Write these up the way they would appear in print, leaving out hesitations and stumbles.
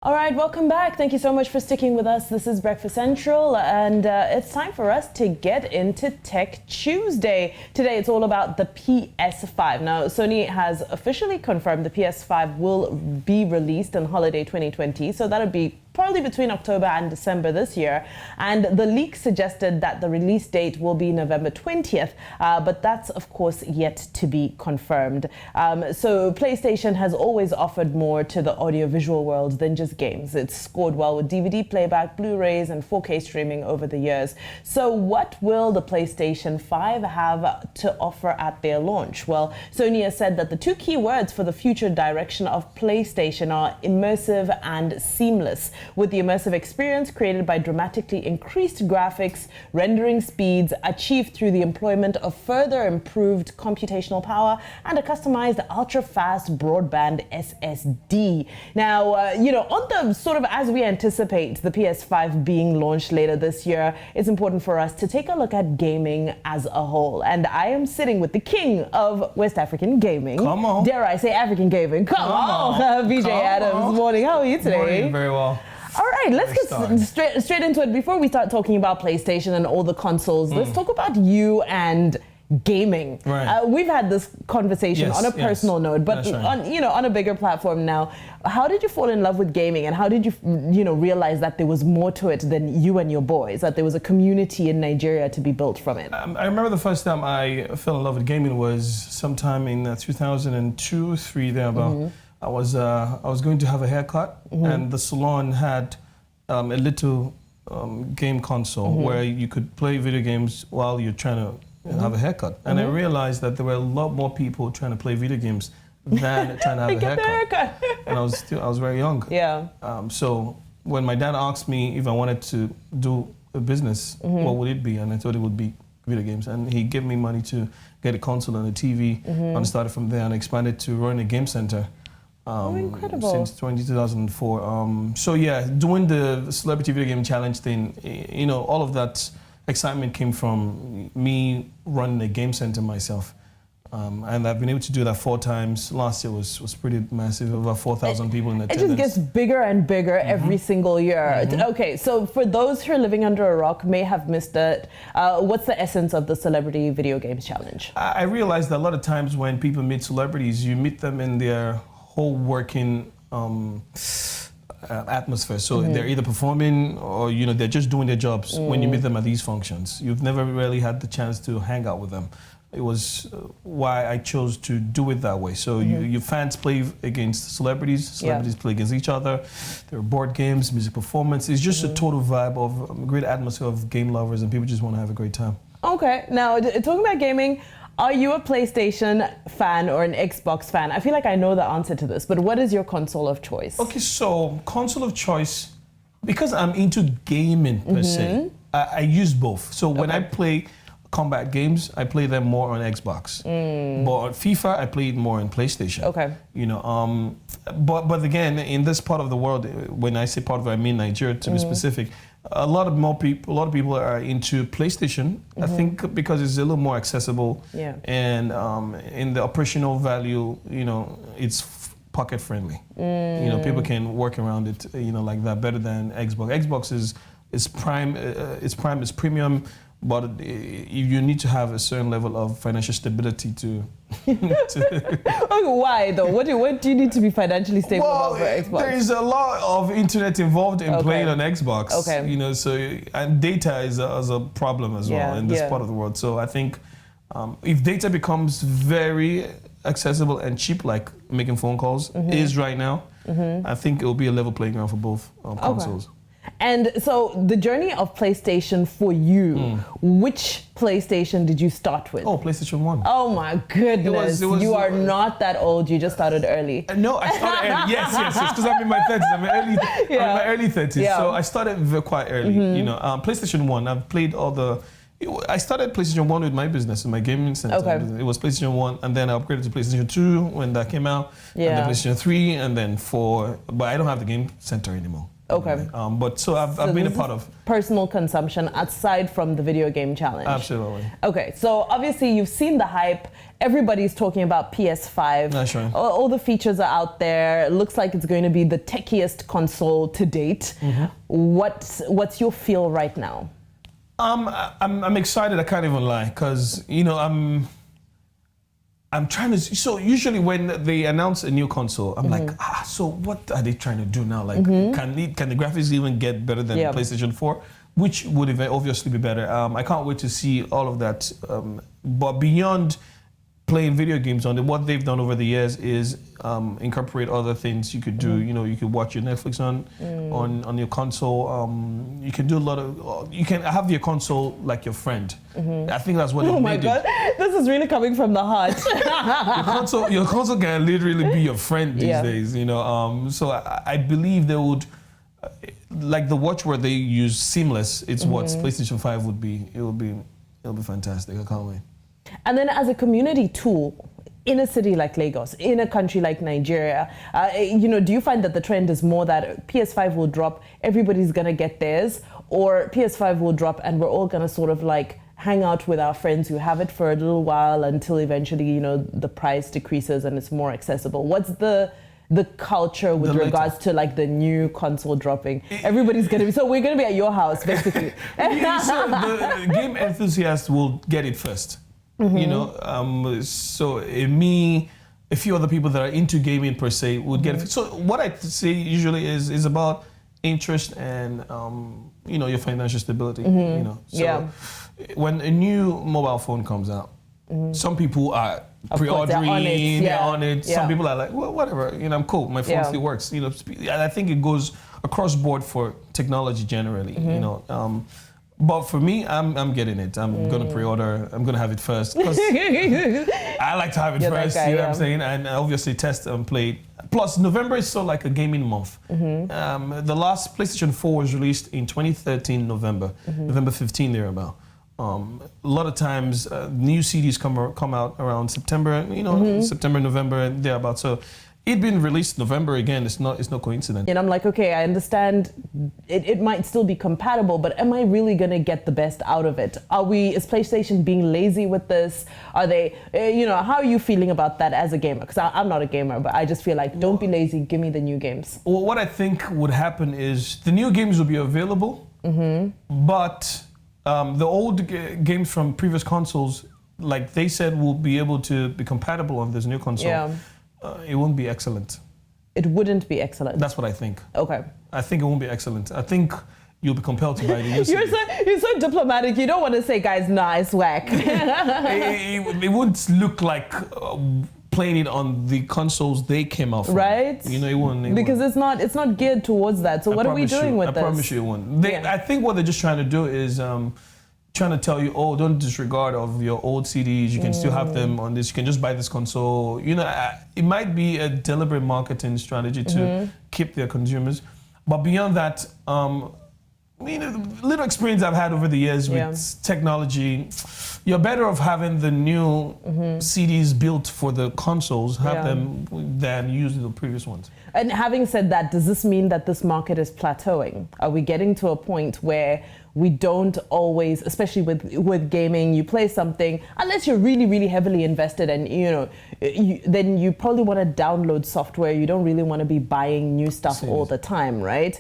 All right, welcome back. Thank you so much for sticking with us. This is Breakfast Central, and it's time for us to get into Tech Tuesday. Today, it's all about the PS5. Now, Sony has officially confirmed the PS5 will be released in holiday 2020, so that'll be probably between October and December this year. And the leak suggested that the release date will be November 20th, but that's, of course, yet to be confirmed. So PlayStation has always offered more to the audiovisual world than just games. It's scored well with DVD playback, Blu-rays, and 4K streaming over the years. So what will the PlayStation 5 have to offer at their launch? Well, Sony has said that the two key words for the future direction of PlayStation are immersive and seamless, with the immersive experience created by dramatically increased graphics, rendering speeds achieved through the employment of further improved computational power and a customized ultra-fast broadband SSD. Now, on the sort of as we anticipate the PS5 being launched later this year, it's important for us to take a look at gaming as a whole. And I am sitting with the king of West African gaming. Come on. Dare I say African gaming? Come on. BJ Adams. Morning. How are you today? Morning. Very well. All right, let's get straight into it. Before we start talking about PlayStation and all the consoles, let's talk about you and gaming. Right. We've had this conversation on a personal note, but on a bigger platform now. How did you fall in love with gaming, and how did you realize that there was more to it than you and your boys, that there was a community in Nigeria to be built from it? I remember the first time I fell in love with gaming was sometime in 2002-3 thereabout. I was going to have a haircut, and the salon had a little game console where you could play video games while you're trying to have a haircut. And I realized that there were a lot more people trying to play video games than trying to have a haircut. And I was very young. Yeah. So when my dad asked me if I wanted to do a business, what would it be? And I thought it would be video games. And he gave me money to get a console and a TV. And I started from there and expanded to run a game center. Incredible. Since 2004. So yeah, doing the celebrity video game challenge thing, all of that excitement came from me running a game center myself. And I've been able to do that 4 times. Last year was pretty massive, over 4,000 people in attendance. It just gets bigger and bigger every single year. Okay, so for those who are living under a rock, may have missed it, what's the essence of the Celebrity Video Games Challenge? I realized that a lot of times when people meet celebrities, you meet them in their whole working atmosphere. So they're either performing or they're just doing their jobs when you meet them at these functions. You've never really had the chance to hang out with them. It was why I chose to do it that way. So your fans play against celebrities play against each other. There are board games, music performance. It's just a total vibe of a great atmosphere of game lovers, and people just want to have a great time. Okay, now talking about gaming, are you a PlayStation fan or an Xbox fan? I feel like I know the answer to this, but what is your console of choice? Okay, so console of choice, because I'm into gaming per se, I use both. So when I play combat games, I play them more on Xbox. But FIFA, I play it more on PlayStation. Okay. But again, in this part of the world, when I say part of it, I mean Nigeria to be specific. A lot of people are into PlayStation. I think because it's a little more accessible, and in the operational value, it's pocket friendly. People can work around it, like that better than Xbox. Xbox is prime, it's premium. But you need to have a certain level of financial stability to. Why though? What do you need to be financially stable about for Xbox? There is a lot of internet involved in playing on Xbox. Okay. So and data is a problem as well in this part of the world. So I think if data becomes very accessible and cheap, like making phone calls is right now, I think it will be a level playing ground for both consoles. And so the journey of PlayStation for you, which PlayStation did you start with? Oh, PlayStation 1. Oh my goodness, you are not that old, you just started early. No, I started early, yes, because I'm in my 30s, I'm in my early 30s, so I started quite early, PlayStation 1, I've played all the, I started PlayStation 1 with my business, in my gaming center. It was PlayStation 1, and then I upgraded to PlayStation 2 when that came out, and then PlayStation 3, and then 4, but I don't have the game center anymore. Okay. But so I've been a part of personal consumption aside from the video game challenge. Absolutely. Okay, so obviously you've seen the hype. Everybody's talking about PS5. That's right. All the features are out there. It looks like it's going to be the techiest console to date. What's your feel right now? I'm excited. I can't even lie, because I'm trying to. So usually when they announce a new console, I'm like, so what are they trying to do now? Like, can the graphics even get better than PlayStation 4? Which would obviously be better. I can't wait to see all of that. But beyond playing video games on it, what they've done over the years is incorporate other things you could do. You could watch your Netflix on your console. You can do a lot of. You can have your console like your friend. I think that's what. Oh my God, this is really coming from the heart. your console can literally be your friend these days. So I believe they would. Like the watch where they use seamless, it's what PlayStation 5 would be. It'll be fantastic. I can't wait. And then as a community tool, in a city like Lagos, in a country like Nigeria, do you find that the trend is more that PS5 will drop, everybody's gonna get theirs, or PS5 will drop and we're all gonna sort of like hang out with our friends who have it for a little while until eventually, the price decreases and it's more accessible? What's the culture with regards to like the new console dropping? Everybody's gonna be, so we're gonna be at your house basically. So the game enthusiasts will get it first. So me, a few other people that are into gaming per se would get it. So what I say usually is about interest and your financial stability. So when a new mobile phone comes out, some people are pre-ordering, they're on it. Some people are like, well, whatever, I'm cool. My phone still works. I think it goes across board for technology generally. But for me, I'm getting it. I'm gonna pre-order. I'm gonna have it first. I like to have it first. Guy, you know what I'm saying? And obviously test and play. Plus, November is so like a gaming month. The last PlayStation 4 was released in 2013 November, November 15 thereabout. A lot of times, new CDs come out around September. September, November, and thereabout. So. It being released November again, it's no coincidence. And I'm like, okay, I understand it might still be compatible, but am I really gonna get the best out of it? Is PlayStation being lazy with this? Are they, how are you feeling about that as a gamer? Because I'm not a gamer, but I just feel like, don't be lazy, give me the new games. Well, what I think would happen is the new games will be available, but the old games from previous consoles, like they said, will be able to be compatible on this new console. It won't be excellent. It wouldn't be excellent? That's what I think. Okay. I think it won't be excellent. I think you'll be compelled to buy the new CD. You're so diplomatic. You don't want to say, guys, nah, it's whack. it wouldn't look like playing it on the consoles they came out from. Right? It won't. Because it's not geared towards that. So what are we doing with this? I promise you it won't. I think what they're just trying to do is trying to tell you, don't disregard of your old CDs. You can still have them on this. You can just buy this console. It might be a deliberate marketing strategy to keep their consumers. But beyond that, little experience I've had over the years with technology, you're better off having the new CDs built for the consoles, have them than use the previous ones. And having said that, does this mean that this market is plateauing? Are we getting to a point where we don't always, especially with gaming, you play something, unless you're really, really heavily invested and, then you probably want to download software. You don't really want to be buying new stuff all the time, right?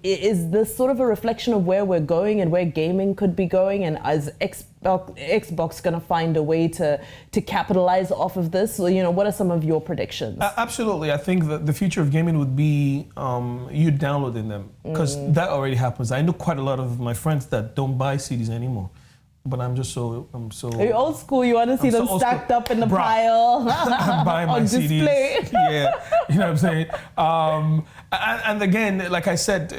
Is this sort of a reflection of where we're going and where gaming could be going? And is Xbox going to find a way to capitalize off of this? So, what are some of your predictions? Absolutely. I think that the future of gaming would be you downloading them, because that already happens. I know quite a lot of my friends that don't buy CDs anymore, but I'm so. Are you old school? You want to see them stacked up in the pile I'm buying my on CDs. display? Yeah, you know what I'm saying. And again, like I said,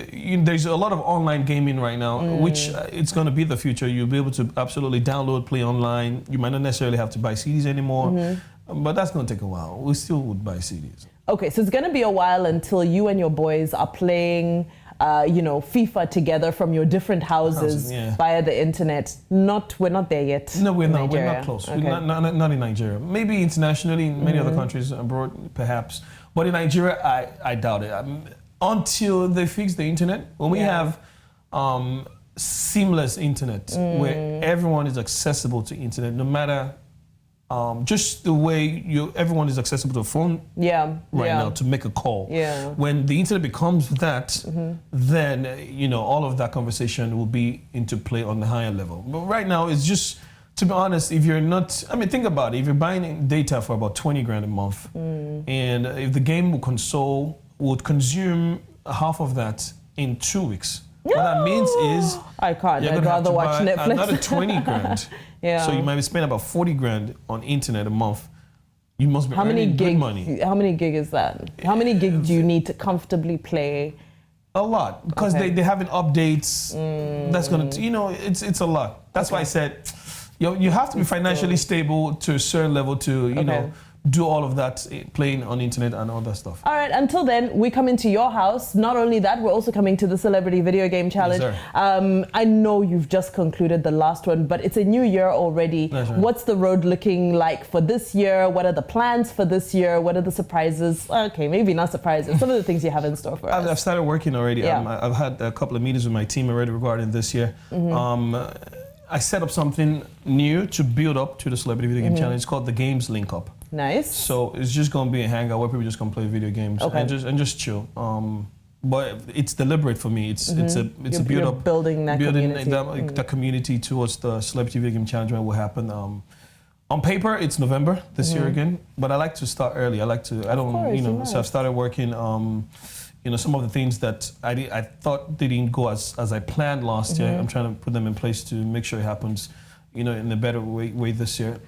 there's a lot of online gaming right now, which it's going to be the future. You'll be able to absolutely download, play online. You might not necessarily have to buy CDs anymore, but that's going to take a while. We still would buy CDs. Okay, so it's going to be a while until you and your boys are playing FIFA together from your different houses via the internet. We're not there yet. No, we're not. We're not close. Okay. We're not in Nigeria. Maybe internationally, in many other countries abroad, perhaps. But in Nigeria, I doubt it. until they fix the internet. When we have seamless internet, where everyone is accessible to internet, no matter just the way everyone is accessible to a phone now to make a call. Yeah. When the internet becomes that, then all of that conversation will be into play on the higher level. But right now, it's just, to be honest, if you're not, I mean, think about it. If you're buying data for about 20 grand a month, and if the game console would consume half of that in 2 weeks, what that means is I can't. I'd rather watch Netflix. Another 20 grand. So you might be spending about 40 grand on internet a month. You must be earning good money. How many gig is that? How many gig do you need to comfortably play? A lot, because they're having updates. That's gonna, it's a lot. That's why I said, you have to be financially stable to a certain level to, do all of that, playing on internet and all that stuff. All right, until then, we come into your house. Not only that, we're also coming to the Celebrity Video Game Challenge. Yes, I know you've just concluded the last one, but it's a new year already. That's right. What's the road looking like for this year? What are the plans for this year? What are the surprises? Okay, maybe not surprises. Some of the things you have in store for us. I've started working already. I've had a couple of meetings with my team already regarding this year. I set up something new to build up to the Celebrity Video Game Challenge. It's called the Games Link Up. Nice. So it's just going to be a hangout where people just gonna play video games and just chill. But it's deliberate for me. It's a build up, building that community towards the Celebrity Video Game Challenge, when it will happen. On paper, it's November this year again, but I like to start early. So I've started working. Some of the things that I thought didn't go as I planned last year. I'm trying to put them in place to make sure it happens, in a better way this year.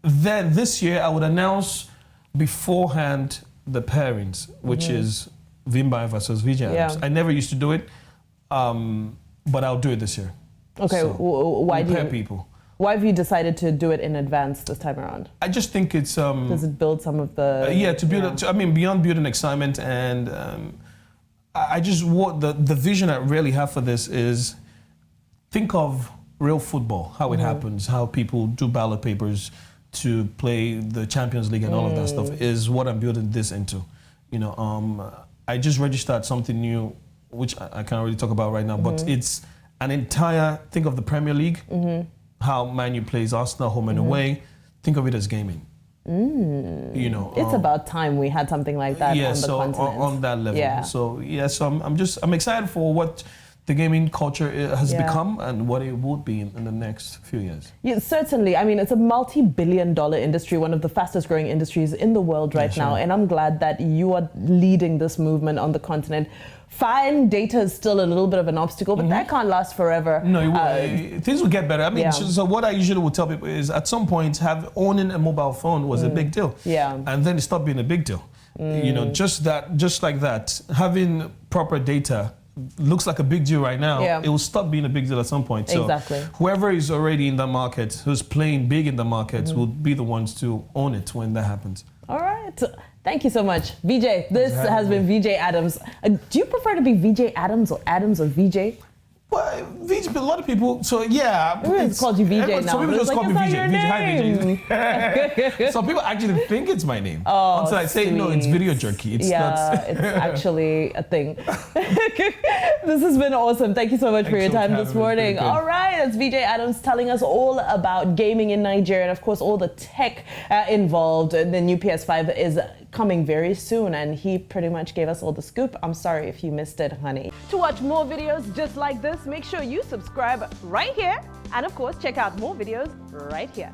Then this year, I would announce beforehand the pairings, which is Vimba versus VJ Adams. I never used to do it, but I'll do it this year. Okay, so, why do you? People. Why have you decided to do it in advance this time around? I just think it's... Does it build some of the... to build... beyond building excitement, and I just want... The vision I really have for this is, think of real football, how it happens, how people do ballot papers to play the Champions League and all of that stuff, is what I'm building this into. I just registered something new, which I can't really talk about right now, but it's an entire... Think of the Premier League, how Man U plays Arsenal home and away. Think of it as gaming. It's about time we had something like that on the continent. On that level. So I'm excited for what the gaming culture has become and what it would be in the next few years. Yeah, certainly. I mean, it's a multi-billion-dollar industry, one of the fastest-growing industries in the world right now, and I'm glad that you are leading this movement on the continent. Fine, data is still a little bit of an obstacle, but that can't last forever. No, things will get better. I mean, so what I usually would tell people is, at some point, owning a mobile phone was a big deal. Yeah. And then it stopped being a big deal. Just like that, having proper data looks like a big deal right now. It will stop being a big deal at some point. So whoever is already in the market, who's playing big in the market, will be the ones to own it when that happens. All right. Thank you so much, VJ. This has been VJ Adams. Do you prefer to be VJ Adams or VJ? Well, VJ, a lot of people, so yeah. It's called you VJ now. Some people just call me VJ. Hi, VJ. Some people actually think it's my name. Until I say, no, it's video jerky. It's not. It's actually a thing. This has been awesome. Thank you so much for your time this morning. All right, that's VJ Adams telling us all about gaming in Nigeria and, of course, all the tech involved. The new PS5 is coming very soon, and he pretty much gave us all the scoop. I'm sorry if you missed it, honey. To watch more videos just like this, make sure you subscribe right here, and of course check out more videos right here.